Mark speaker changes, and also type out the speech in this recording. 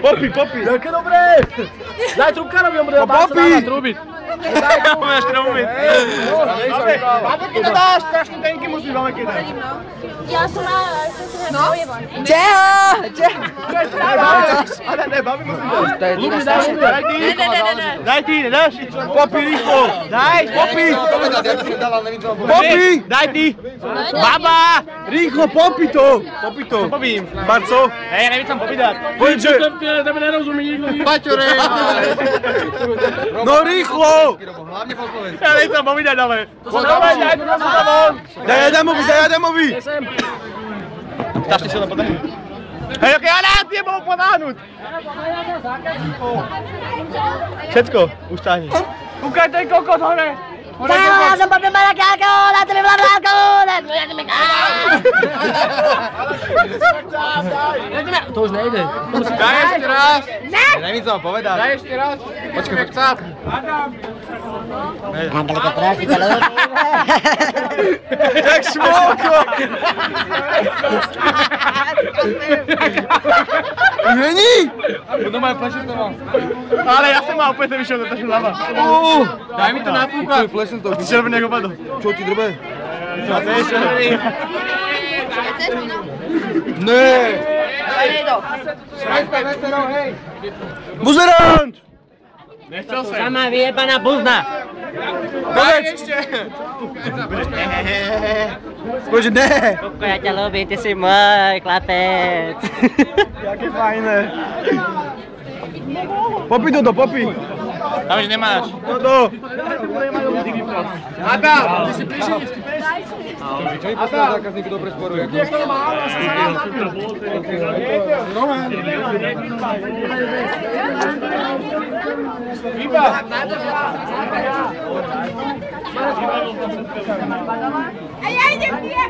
Speaker 1: Popi.
Speaker 2: Jaké dobré! Daj trubkárovi, on bude Barcelona trúbiť.
Speaker 1: Máš trúbiť. Máme keď to dáš, strašne tenky musíš máme keď dáš.
Speaker 3: Ja som na
Speaker 1: Ne, babi musím dať. Daj ty, nedáš? Popi, rýchlo. Daj, Popi. Popi, daj ty. Baba, rýchlo, Popi to. Čo popím? Barco? Hej, ja neviem tam Popi dať.
Speaker 2: Poď, že... Tebe nerozumí nikto.
Speaker 1: Paťore. No rýchlo. Hlavne po Slovensku. Ja neviem tam Popi dať, ale. Daj to nás tam von. Daj Adamovi. Tašli sa tam potáhnuť. Hej, okej, ale ja ti bol potáhnuť. Všetko, už táhni. Kúkaj ten kokot hore.
Speaker 3: Ja som popil marakáko, na to mi vládko, na to mi
Speaker 2: To už nejde.
Speaker 1: Daj ešte raz. Nevím, co mám povedať. Daj ešte raz. Počkaj, chcáp.
Speaker 3: Angelika, prosím, ale...
Speaker 1: Jak šmolko. Není? To má plešet to mám. Ale ja som mal úplne vyšiel, to je hlava. Daj mi to na púka. To ti červený ako padol. Čo ti drbe? Ne. Buzerant! Nechcel sem.
Speaker 3: Sama vyjebaná buzna.
Speaker 1: Povedz ešte. Povedz, že ne.
Speaker 3: Kuko, ja ťa ľúbim, ty si môj chlapec.
Speaker 1: Jaké fajné. Popi Dodo, popi. Tam už nemáš. Dodo. Adam, ty si prišiel. Čo mi poslal zákazníky do presporu? Niekto má, ale sa zarád na to. Iba. A ja idem, nie.